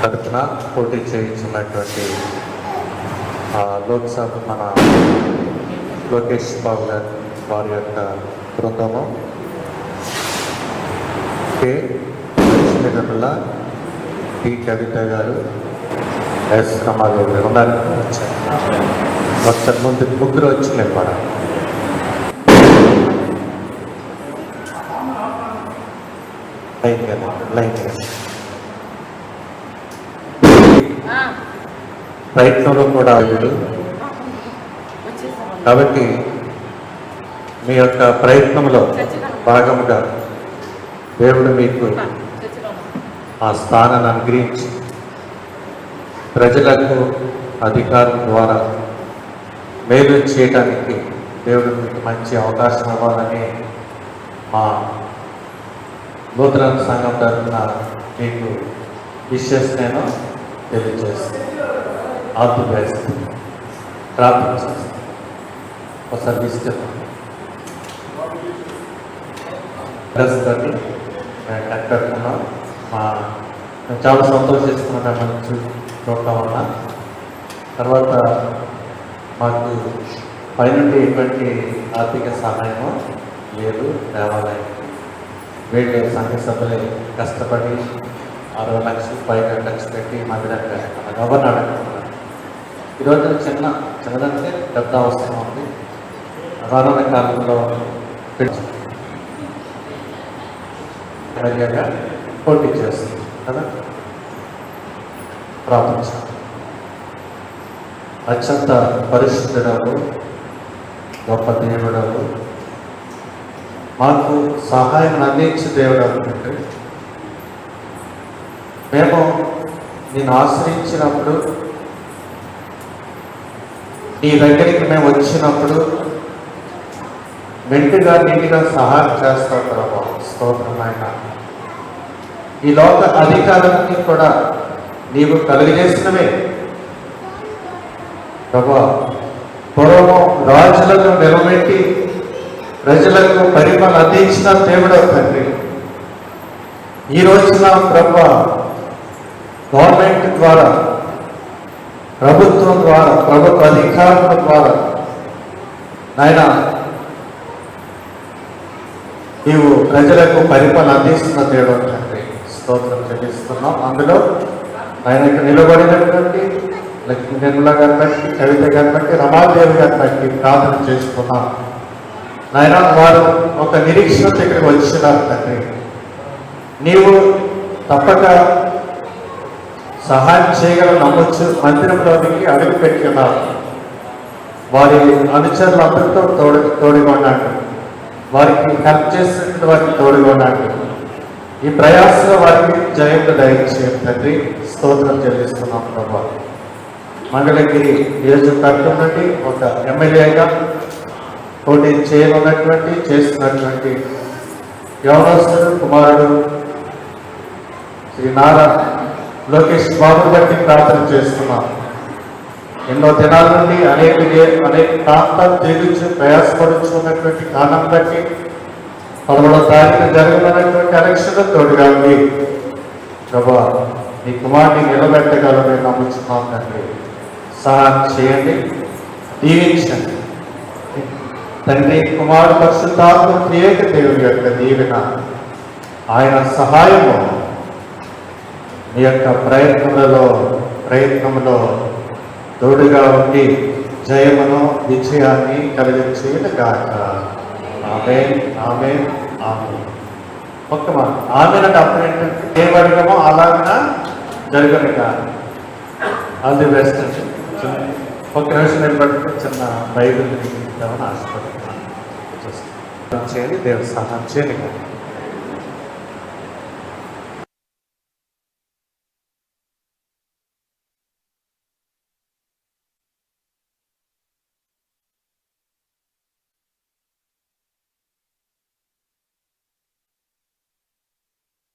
తరఫున పోటీ చేయించున్నటువంటి లోక్సభ మన లోకేష్ బాబు గారు వారి యొక్క బృందము కే నిర్మల టి కవిత గారు ఎస్ రమాదేవి గారు ఉన్నారు. ఒకసారి ముందు ముగ్గురు వచ్చి నిలబడ లైన్ ప్రయత్నంలో కూడా లేదు కాబట్టి మీ యొక్క ప్రయత్నంలో భాగముగా దేవుడు మీకు ఆ స్థానాన్ని అనుగ్రహించి ప్రజలకు అధికారం ద్వారా మేలు చేయడానికి దేవుడు మీకు మంచి అవకాశం ఇవ్వాలని మా నూతన సంఘం తరఫున మీకు విషెస్ నేను తెలియజేస్తాను. All the best. ప్రార్థన చేస్తాను. ఒకసారి తీసుకెళ్తాను కట్టుకున్నాం. మేము చాలా సంతోషిస్తున్నాం మనం చూడటం వల్ల. తర్వాత మాకు పైనుండి ఎటువంటి ఆర్థిక సహాయము లేదు. దేవాలయానికి వీళ్ళు సంఘ సభ్యులు కష్టపడి 60 లక్షలు పైగా ఖర్చు పెట్టి మందిరంగా గవర్న అడుగుతున్నారు. ఈరోజు చిన్నదంటే పెద్ద అవసరం ఉంది. రానున్న కాలంలో పోటీ చేస్తుంది కదా. ప్రార్థించాలి. అత్యంత పరిశుద్ధుడవు గొప్ప దేవుడవు మాకు సహాయం అందించే దేవుడు అనుకుంటే మేము నేను ఆశ్రయించినప్పుడు నీ దగ్గరికి మేము వచ్చినప్పుడు మెంటుగా నీటిగా సహాయం చేస్తావు ప్రభా. స్తోత్రమైన ఈ లోక అధికారాన్ని కూడా నీవు కలిగజేసినవే ప్రభా. పూర్వము రాజులను నిలబెట్టి ప్రజలకు పరిపాలన అందించిన దేవుడు తండ్రి. ఈ రోజున ప్రభా గవర్నమెంట్ ద్వారా ప్రభుత్వం ద్వారా ప్రభుత్వ అధికారుల ద్వారా నాయన నీవు ప్రజలకు పరిపాలన అందిస్తున్న దేవుడు తండ్రి. స్తోత్రం చెల్లిస్తున్నాం. అందులో ఆయన నిలబడినటువంటి లక్ష్మీ నిర్మల గారిని బట్టి, కవిత గారిని బట్టి, రమాదేవి గారిని బట్టి ప్రార్థన చేసుకున్నాం. నాయన వారు ఒక నిరీక్షణ దగ్గరికి వచ్చినారు తండ్రి. నీవు తప్పక సహాయం చేయగల నమ్మొచ్చు. మందిరంలోనికి అడుగు పెట్టుకున్నారు. వారి అనుచరులందరితో తోడుగొన్నాడు. వారికి హెల్ప్ చేసినటువంటి వారికి తోడుగొన్నాడు. ఈ ప్రయాసంలో వారికి జయంగా దయచేయం తండ్రి. స్తోత్రం చెల్లిస్తున్నాం ప్రభా. మంగళగిరి నియోజకవర్గం నుండి ఒక ఎమ్మెల్యేగా పోటీ చేస్తున్నటువంటి యవనస్తుడు కుమారుడు శ్రీ నారా లోకేష్ బాబు బట్టి ప్రార్థన చేస్తున్నాం. ఎన్నో దినాల నుండి అనేక ప్రాంతాలు తిరిగి ప్రయాసపడుచున్నటువంటి కారణం బట్టి 11వ తారీఖున జరగనున్నటువంటి ఎలక్షన్ తోడుగా ఉంది ప్రభా. నీ కుమారుని నిలబెట్టగలని నమ్ముచున్నాం తండ్రి. సహాయం చేయండి, దీవించండి తండ్రి. కుమారుడు పరిశుద్ధాత్మ త్రియేక దేవుని యొక్క దీవెన, ఆయన సహాయము మీ యొక్క ప్రయత్నంలో తోడుగా ఉండి జయమును విజయాన్ని కలిగించేగాక. ఆమేన్, ఆమేన్, ఆమేన్. ఒక్క మాట ఆమె అప్పుడు ఏంటంటే ఏమడిగామో అలాగా జరగను కాదు. ఆల్ ది బెస్ట్ అండి. ఒక నిమిషం నిలబడితే చిన్న బైబిల్ ఇద్దామని ఆశపడుతున్నాను. చేయండి, దేవుడు సహాయం చేయండి.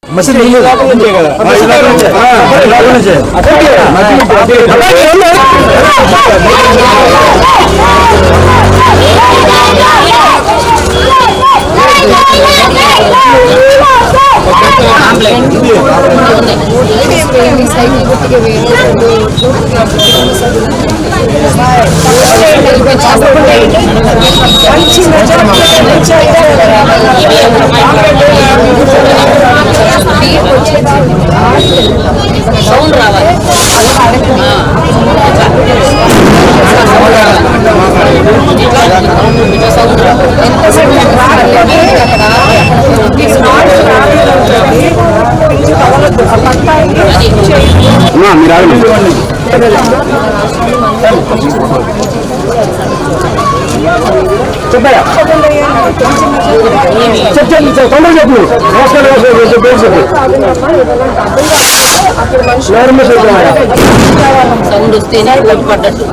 मशीन नहीं है వేయండి, సైకిల్ గుర్తుగా వేయండి. సౌండ్ రావాలి. చెప్పయ్యా చెప్పండి తొందర చెప్పు సౌండ్ వస్తేనే ఓటు పడ్డట్టు.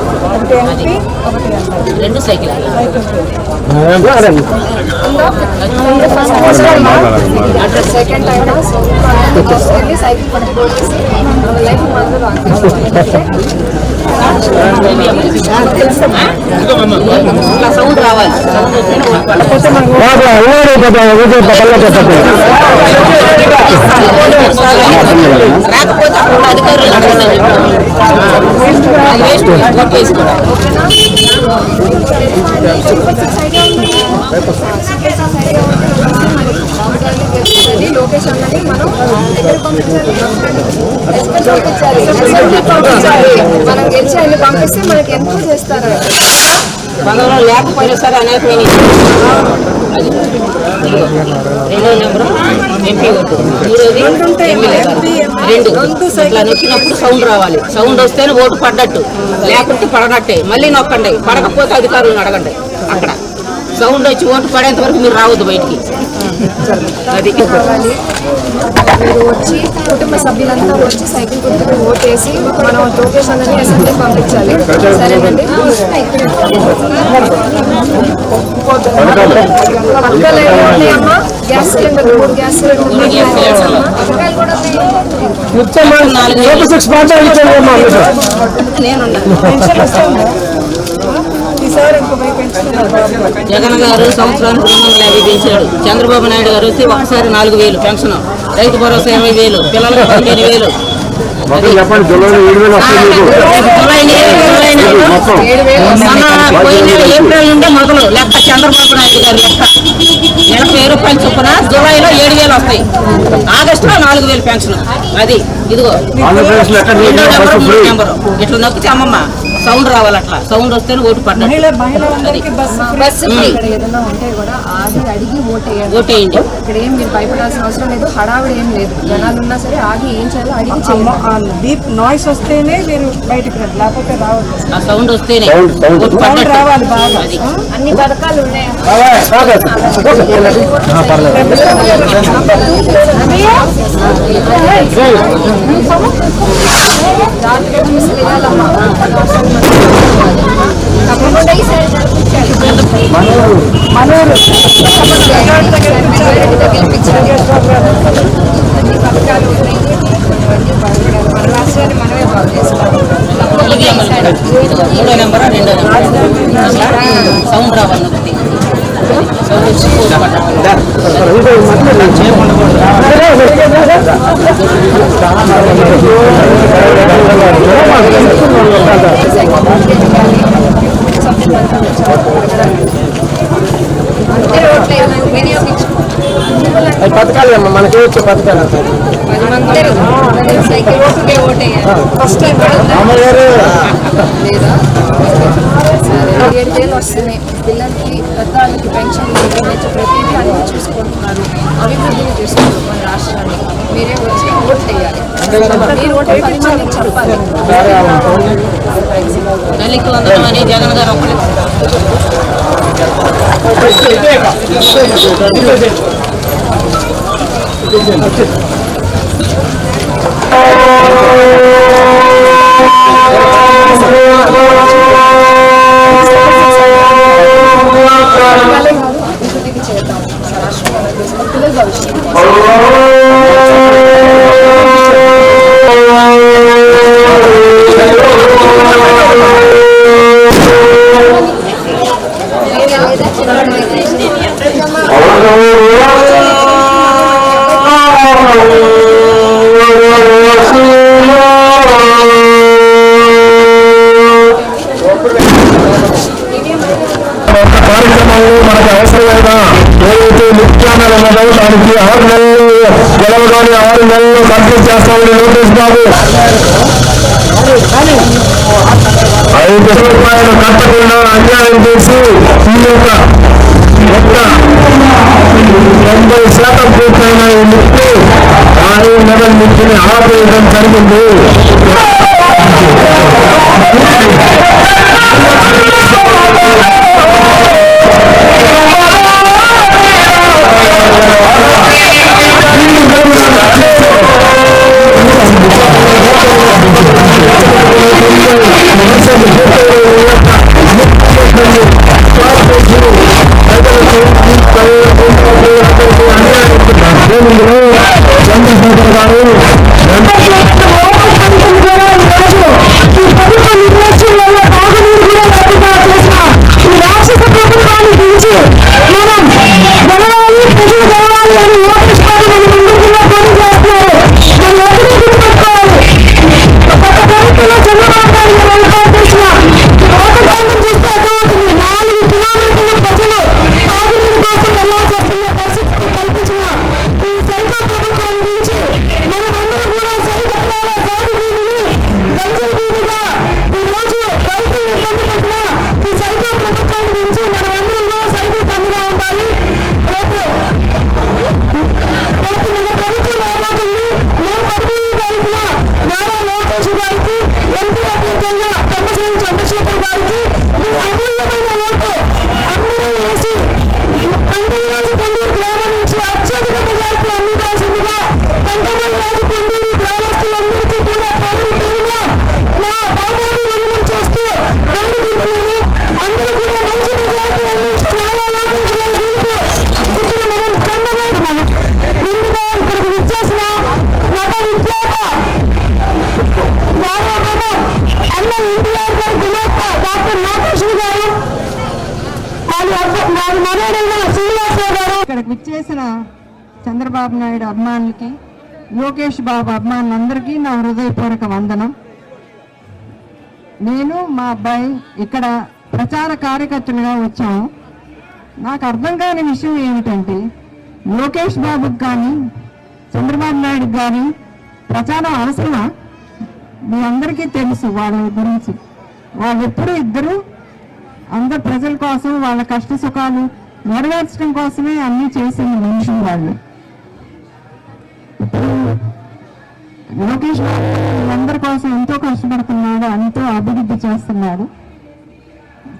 రెండు సైకిల్ సెకండ్ టైం సైకిల్ పట్టుకోవచ్చేసి లైఫ్ మందులు సౌండ్ రావాలి. సౌండ్ వస్తేనే ఓటు పడ్డట్టు. రాకపోతే అప్పుడు అధికారులు వేస్ట్ ఓటు వేసుకోవడం. లొకేషన్ అని మనం మనం గెలిచి ఆయన పంపిస్తే మనకి ఎంతో చేస్తారు. మనలో లేకపోయినా సరే అనేకమైన రెండో నెంబరు ఎంపీ ఓటు, మూడోది ఎమ్మెల్యే రెండు. ఇట్లా నొక్కినప్పుడు సౌండ్ రావాలి. సౌండ్ వస్తేనే ఓటు పడ్డట్టు, లేకుంటే పడనట్టే. మళ్ళీ నొక్కండి, పడకపోతే అధికారులను అడగండి. అక్కడ సౌండ్ వచ్చి ఓటు పడేంత వరకు మీరు రావద్దు బయటికి. అది మీరు వచ్చి కుటుంబ సభ్యులంతా వచ్చి సైకిల్ గుర్తుకు ఓటేసి మనం లొకేషన్ అని అసెంబ్లీ పంపించాలి. సరేనండి. పథకాలు ఏమి ఉన్నాయమ్మా? గ్యాస్ సిలిండర్ 3 గ్యాస్ సిలిండర్ పథకాలు కూడా జగన్ గారు సంవత్సరానికి 250 పెంచాడు. చంద్రబాబు నాయుడు గారు వస్తే ఒకసారి 4,000 పెన్షన్, రైతు భరోసా 20,000, పిల్లలకు 15,000. పోయిన ఏప్రిల్ నుండే మొదలు లెక్క చంద్రబాబు నాయుడు గారు లెక్క 80,000 రూపాయల చొప్పున జూలైలో 7,000 వస్తాయి, ఆగస్టులో 4,000 పెన్షన్. అది ఇదిగో నెంబరు. ఇట్లా నొక్కితే అమ్మమ్మ సౌండ్ రావాలి. అట్లా సౌండ్ వస్తేనే ఓటు పడ్డాడు. ఏదైనా ఉంటే కూడా ఆగి అడిగి ఓటేయండి. ఇక్కడ ఏం మీరు భయపడాల్సిన అవసరం లేదు. హడావిడి ఏం లేదు. జనాలు ఉన్నా సరే ఆగి ఏం చేయాలో అడిగి డీప్ నాయిస్ వస్తేనే మీరు బయటకు రండి, లేకపోతే రావద్దు. ఆ సౌండ్ వస్తేనే ఓటు పడ్డట్టు. రావాలి బాగా. అది అన్ని పథకాలు ఉన్నాయి. తప్పకుండా ఈసారి జరిపించాలి. గెలిపించాలి. అన్ని పథకాలు ఉన్నాయి. మన రాష్ట్రాన్ని మనమే బాగు చేసుకోవాలి. ఇది మూడో నెంబరా రెండో నెంబర్ సౌండ్ రావాలి. సౌండ్ వచ్చి ఓటు పడ్డట్టు. పథకాలు అమ్మా మనకి వచ్చే పథకాలు సైకిల్ ఓటుకే ఓటేయాలి. ఫస్ట్ టైం లేదా 7,000 వస్తున్నాయి. పిల్లలకి పెద్దవాళ్ళకి పెన్షన్ ప్రతిదీ అన్ని చూసుకుంటున్నారు. అభివృద్ధిని చూసుకుంటారు మన రాష్ట్రాన్ని. మీరే వచ్చి ఓట్ వేయాలి. మీరు ఓటు 10 మందికి చెప్పాలి. తల్లికి వందనం అని జగన్ గారు ఒకటి అభివృద్ధికి చేద్దాం. రాష్ట్రం పిల్లల భవిష్యత్తు ఉన్నదో దానికి 6 నెలలు గెలవగానే 6 నెలలు కంప్లీట్ చేస్తామని లోకేష్ బాబు 5 రూపాయలు కట్టకుండా అన్యాయం చేసి ఈ యొక్క 90% పూర్తయిన ఈ లిఫ్ట్ 6 నెలల నుంచి ఆపేయడం జరిగింది. చంద్రశేఖర్ గారు ఇక్కడికి విచ్చేసిన చంద్రబాబు నాయుడు అభిమానులకి, లోకేష్ బాబు అభిమానులందరికీ నా హృదయపూర్వక వందనం. నేను మా అబ్బాయి ఇక్కడ ప్రచార కార్యకర్తలుగా వచ్చాము. నాకు అర్థం కాని విషయం ఏమిటంటే, లోకేష్ బాబుకి కానీ చంద్రబాబు నాయుడుకి కానీ ప్రచారం అవసరమా? మీ అందరికీ తెలుసు వాళ్ళ గురించి. వాళ్ళెప్పుడు ఇద్దరు అందరు ప్రజల కోసం, వాళ్ళ కష్ట సుఖాలు నెరవేర్చడం కోసమే అన్ని చేసిన మనుషులు వాళ్ళు. లోకేష్ బాబు అందరి కోసం ఎంతో కష్టపడుతున్నాడు, ఎంతో అభివృద్ధి చేస్తున్నాడు.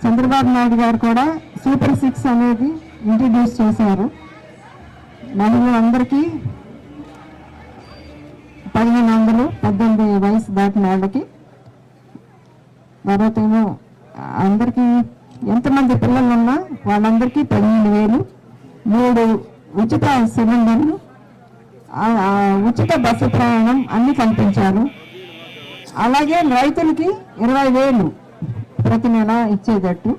చంద్రబాబు నాయుడు గారు కూడా సూపర్ 6 అనేది ఇంట్రడ్యూస్ చేశారు. మహిళలందరికీ 1518 వయసు దాటిన వాళ్ళకి, తర్వాత ఏమో అందరికీ ఎంతమంది పిల్లలు ఉన్నా వాళ్ళందరికీ 15,000, 3 ఉచిత సిలిండర్లు, ఉచిత బస్సు ప్రయాణం అన్ని కల్పించారు. అలాగే రైతులకి 20,000 ప్రతి నెల ఇచ్చేటట్టు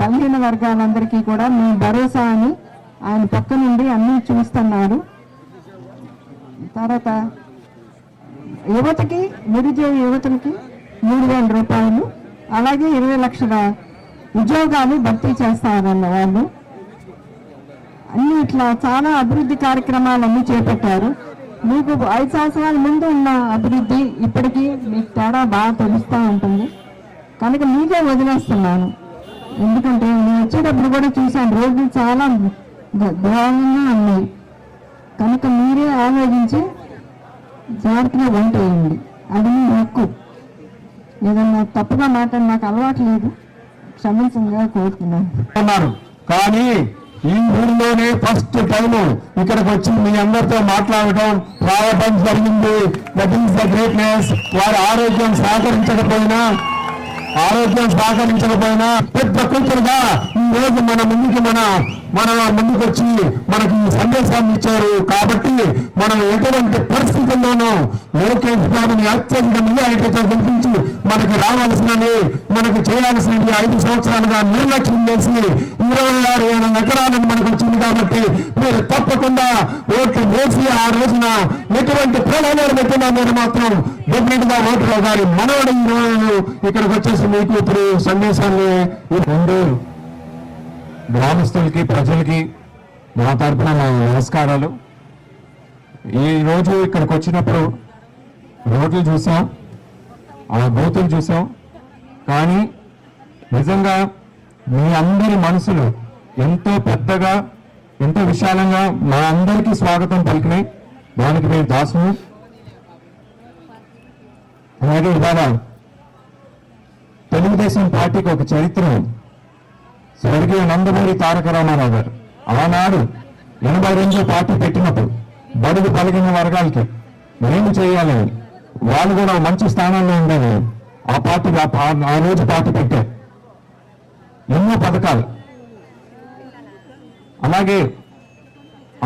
బలహీన వర్గాలందరికీ కూడా మీ భరోసా అని ఆయన పక్క నుండి అన్నీ చూస్తున్నారు. తర్వాత యువతకి, నిరుద్యోగ యువతలకి 3,000 రూపాయలు, అలాగే 20 లక్షల ఉద్యోగాలు భర్తీ చేస్తారన్న వాళ్ళు. అన్ని ఇట్లా చాలా అభివృద్ధి కార్యక్రమాలన్నీ చేపట్టారు. మీకు 5 సంవత్సరాల ముందు ఉన్న అభివృద్ధి ఇప్పటికీ మీకు తేడా బాగా తెలుస్తూ ఉంటుంది. కనుక మీకే వదిలేస్తున్నాను. ఎందుకంటే నేను వచ్చేటప్పుడు కూడా చూశాను, రోడ్లు చాలా దారుణంగా ఉన్నాయి. కనుక మీరే ఆలోచించి జాగ్రత్తగా వంట వేయండి. అది మీ హక్కు. ఏదన్నా తప్పుగా మాట్లాడి నాకు అలవాటు లేదు, క్షమించంగా కోరుతున్నాను. కానీ ఈ ఊరిలోనే ఫస్ట్ టైం ఇక్కడికి వచ్చి మీ అందరితో మాట్లాడటం ప్రారంభం జరిగింది. That is the greatness. వారి ఆరోగ్యం సహకరించకపోయినా పెద్ద కూతురుగా ఈ రోజు మన ముందుకు వచ్చి మనకి ఈ సందేశాన్ని ఇచ్చారు. కాబట్టి మనం ఎటువంటి పరిస్థితుల్లోనూ లోకేష్ బాబుని అత్యధిక మెజారిటీతో గెలిపించి మనకి రావాల్సినవి, మనకు చేయాల్సినవి 5 సంవత్సరాలుగా నిర్లక్ష్యం చేసి 26,000 ఎకరాలను మనకు వచ్చింది. కాబట్టి మీరు తప్పకుండా ఓట్లు వేసి ఆ రోజున ఎటువంటి ప్రధానాలు పెట్టినా మీరు మాత్రం డెఫినెట్ గా ఓట్లు గారి మనవడు ఈ రోజు ఇక్కడికి వచ్చేసి మీకు ఇప్పుడు సందేశాన్ని గ్రామస్తులకి ప్రజలకి నా తరపున నా నమస్కారాలు. ఈరోజు ఇక్కడికి వచ్చినప్పుడు రోడ్లు చూసాం, ఆ బూతులు చూసాం, కానీ నిజంగా మీ అందరి మనసులు ఎంతో పెద్దగా ఎంతో విశాలంగా మా అందరికీ స్వాగతం పలికినాయి. దానికి మేము దాసును. అలాగే ఇవాళ తెలుగుదేశం పార్టీకి ఒక చరిత్ర ఉంది. స్వర్గీయ నందమూరి తారక రామారావు గారు ఆనాడు 82 పార్టీ పెట్టినప్పుడు బడుగు బలహీన వర్గాలకి మేము చేయాలని, వాళ్ళు కూడా మంచి స్థానాల్లో ఉండాలని ఆ పార్టీ ఆ రోజు పార్టీ పెట్టారు. ఎన్నో పథకాలు. అలాగే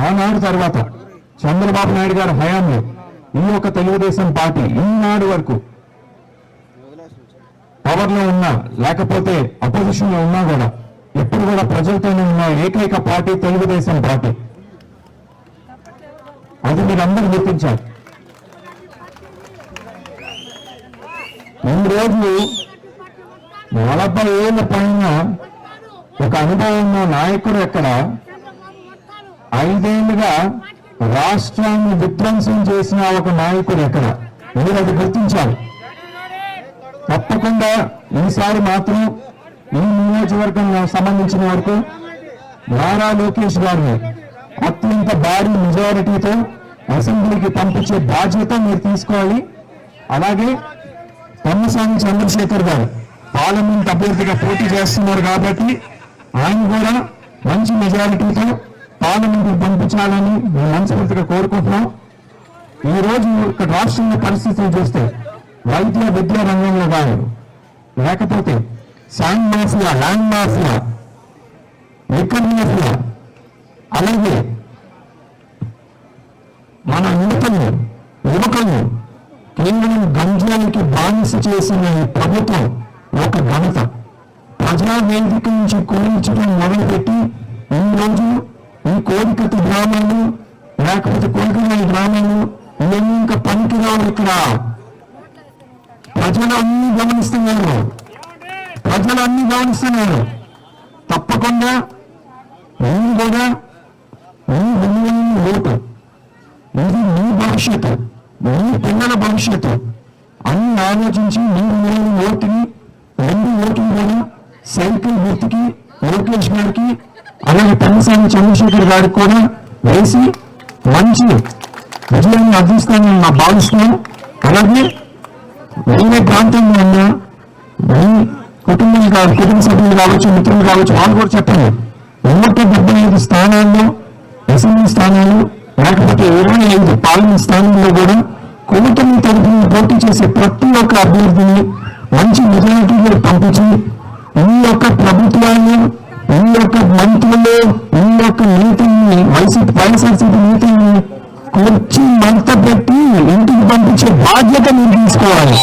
ఆనాడు తర్వాత చంద్రబాబు నాయుడు గారి హయాంలో ఈ యొక్క తెలుగుదేశం పార్టీ ఈనాడు వరకు పవర్లో ఉన్నా లేకపోతే అపోజిషన్ లో ఉన్నా కూడా ఎప్పుడు కూడా ప్రజలతోనే ఉన్న ఏకైక పార్టీ తెలుగుదేశం పార్టీ. అది మీరందరూ గుర్తించారు. ఈ రోజు 40 ఏళ్ల పైన ఒక అనుభవం ఉన్న నాయకుడు ఎక్కడ, 5 ఏళ్లుగా రాష్ట్రాన్ని విధ్వంసం చేసిన ఒక నాయకుడు ఎక్కడ, మీరు అది గుర్తించాలి. తప్పకుండా ఈసారి మాత్రం ఈ నియోజకవర్గం సంబంధించిన వరకు నారా లోకేష్ గారిని అత్యంత భారీ మెజారిటీతో అసెంబ్లీకి పంపించే బాధ్యత మీరు తీసుకోవాలి. అలాగే తమ్మసాని చంద్రశేఖర్ గారు పార్లమెంట్ అభ్యర్థిగా పోటీ చేస్తున్నారు కాబట్టి ఆయన కూడా మంచి మెజారిటీతో పార్లమెంట్ పంపించాలని మేము మనస్ఫూర్తిగా కోరుకుంటున్నాం. ఈ రోజు ఇక్కడ రాష్ట్రంలో పరిస్థితులు చూస్తే వైద్య విద్యా రంగంలో కానీ లేకపోతే sand mafia, land mafia, liquor mafia, అలాగే మన యువకులను కేవలం గంజాలకి బానిస చేసిన ఈ ప్రభుత్వం ఒక ఘనత. ప్రజావేదిక నుంచి కూలించడం మొదలుపెట్టి ఈ రోజు ఈ కోడికత్తి గ్రామాలు లేకపోతే కోడికరాయి గ్రామాలు ఇవన్నీ ఇంకా పనికిరావు. ఇక్కడ ప్రజలు అన్ని గమనిస్తున్నారు. తప్పకుండా మీరు కూడా మీ విలువైన ఓటు, ఇది మీ భవిష్యత్తు, మీ పిల్లల భవిష్యత్తు అన్ని ఆలోచించి మీరు ఓటుని 2 ఓట్లు కూడా సైకిల్ గుర్తుకి లోకేష్ గారికి అలాగే తమ్మసాని చంద్రశేఖర్ గారికి కూడా వేసి మంచి విజయాన్ని అందిస్తానని నా భావిస్తున్నాను. అలాగే వేరే ప్రాంతంలో ఉన్న మీ కుటుంబ సభ్యులు కావచ్చు, మిత్రులు కావచ్చు, వాళ్ళు కూడా చెప్పండి. 175 స్థానాల్లో అసెంబ్లీ స్థానాలు లేకపోతే 25 పార్లమెంట్ స్థానాల్లో కూడా కూటమి తరఫున పోటీ చేసే ప్రతి ఒక్క అభ్యర్థిని మంచి మెజారిటీలో పంపించి ఈ యొక్క ప్రభుత్వాన్ని, ఈ యొక్క మంత్రులు, ఈ యొక్క నీతిని వైఎస్ఆర్సీపీ నీతిని కూర్చి మంత పెట్టి ఇంటికి పంపించే బాధ్యత మీరు తీసుకోవాలి.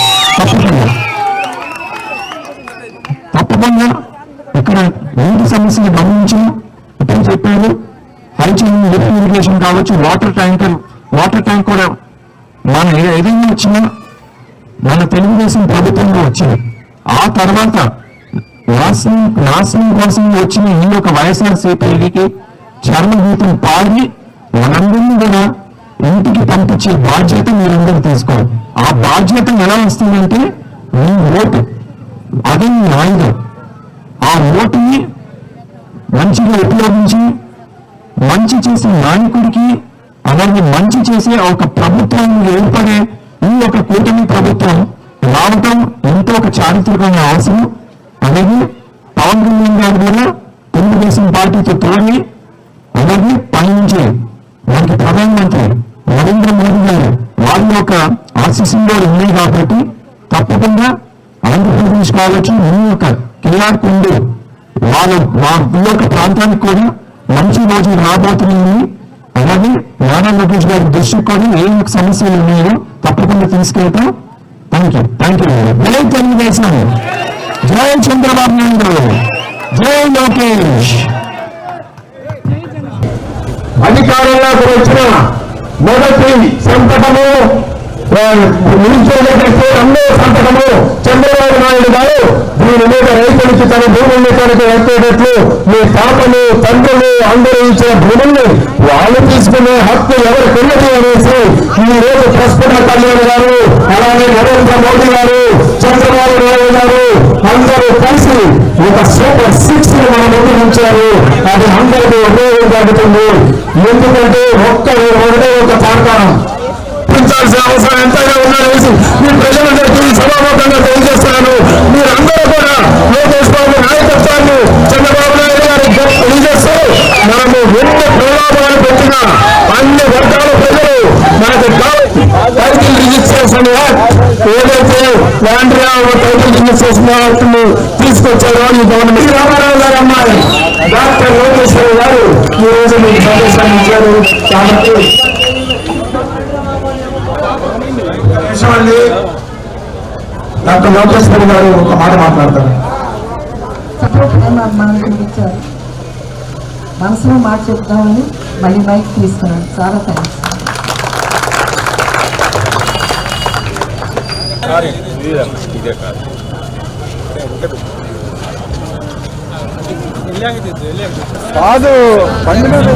తప్పకుండా ఇక్కడ నీటి సమస్యలు గమనించి ఇప్పుడు చెప్పారు. హైచైన్ లిఫ్ట్ ఇరిగేషన్ కావచ్చు, వాటర్ ట్యాంక్ కూడా మన ఏదైనా వచ్చినా మన తెలుగుదేశం ప్రభుత్వంలో వచ్చింది. ఆ తర్వాత నాశనం కోసం వచ్చిన ఈ యొక్క వైఎస్ఆర్సీపీకి చర్మగీతం పాడి మనందరినీ కూడా ఇంటికి పంపించే బాధ్యత మీరందరూ తీసుకోవాలి. ఆ బాధ్యత ఎలా వస్తుందంటే మీ ఓటు, అదే మీ ఆయుధం. ఆ ఓటుని మంచిగా ఉపయోగించి మంచి చేసే నాయకుడికి అలాగే మంచి చేసే ఒక ప్రభుత్వాన్ని ఏర్పడే ఈ యొక్క కూటమి ప్రభుత్వం రావటం ఎంతో ఒక చారిత్రకమైన అవసరం. అలాగే పవన్ కళ్యాణ్ గారు కూడా తెలుగుదేశం పార్టీతో తోడి అలాగే పయనించే మనకి ప్రధానమంత్రి నరేంద్ర మోదీ గారు వాళ్ళ యొక్క ఆశీస్సులో ఉన్నాయి కాబట్టి తప్పకుండా ఆంధ్రప్రదేశ్ కావచ్చు, మీ యొక్క కేఆర్ కుండు వాళ్ళ యొక్క ప్రాంతానికి కూడా మంచి రోజులు రాబోతున్నాయి. అలాగే నారా లోకేష్ గారి దృష్టికి కూడా ఏ సమస్యలు ఉన్నాయో తప్పకుండా తీసుకెళ్తాం. Thank you. జై తెలుగుదేశం, జై చంద్రబాబు నాయుడు, జై లోకేష్. అధికారంలోకి వచ్చిన మొదటి సంతకము నిలిచోబెట్టే రెండో సంతకము చంద్రబాబు నాయుడు గారు దీని మీద రైతులకి తన భూముల్ని కనుక వచ్చేటట్లు మీ తాతలు తండ్రులు అందరూ ఇచ్చిన భూముల్ని వాళ్ళు తీసుకునే హక్కు ఎవరికి ఉన్నది అనేసి ఈ రోజు ప్రస్ఫుట కళ్యాణ్ గారు, అలాగే నరేంద్ర మోడీ గారు, చంద్రబాబు నాయుడు గారు అందరూ కలిసి ఒక సూపర్ 6 ని మన ముందు ఉంచారు. అది అందరికీ ఉపయోగం జరుగుతుంది. ఎందుకంటే ఒకటే ఒక సహకారం పెంచాల్సిన అవసరం ఎంతైనా ఉన్నది మీ ప్రజలందరికీ సభాముఖంగా తెలియజేస్తున్నాను. మీరందరూ కూడా లోకేష్ బాబు నాయకత్వాన్ని, చంద్రబాబు నాయుడు గారి తెలియజేస్తూ మనము ఎన్ని ప్రలోభాలు పెట్టినా అన్ని వర్గాల ప్రజలు మనకు టైటిల్ రిజిస్ట్రేషన్ యాక్ట్ ఏదైతే ల్యాండ్ టైటిల్ రిజిస్ట్రేషన్ యాక్ట్ ని తీసుకొచ్చారో ఈ గవర్నమెంట్ రామారావు గారు అమ్మాయి డాక్టర్ లోకేశ్వర్ గారు ఈ రోజు మీకు సందేశాన్ని ఇచ్చారు. కాబట్టి డాక్టర్ లోకేశ్వర్ గారు ఒక మాట మాట్లాడతారు. మనకి ఇచ్చారు, మనసులో మాట చెప్తామని మళ్ళీ మైక్ తీసుకున్నాను. చాలా థ్యాంక్స్. కాదు బండి మీద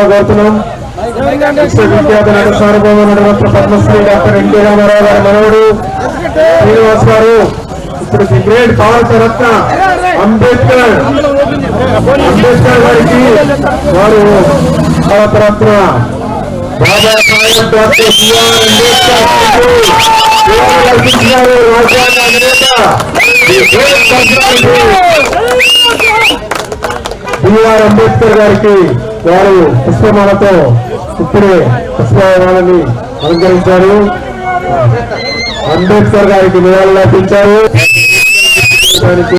కోరుతున్నాం. విశ్వవిఖ్యాత నట సార్వభౌమ నటరత్న పద్మశ్రీ డాక్టర్ ఎన్టీ రామారావు గారి మనవడు శ్రీనివాస్ గారు ఇప్పుడు ది గ్రేట్ భారత రత్న అంబేద్కర్ గారికి వారు భారత రత్న బాబాసాహెబ్ డాక్టర్ బిఆర్ అంబేద్కర్ రాజ్యాంగ అధినేత బిఆర్ అంబేద్కర్ గారికి వారు పుష్పమాలతో ఇప్పుడే పుష్పమాలని అలంకరించారు. అంబేద్కర్ గారికి నివాళులు అర్పించారు.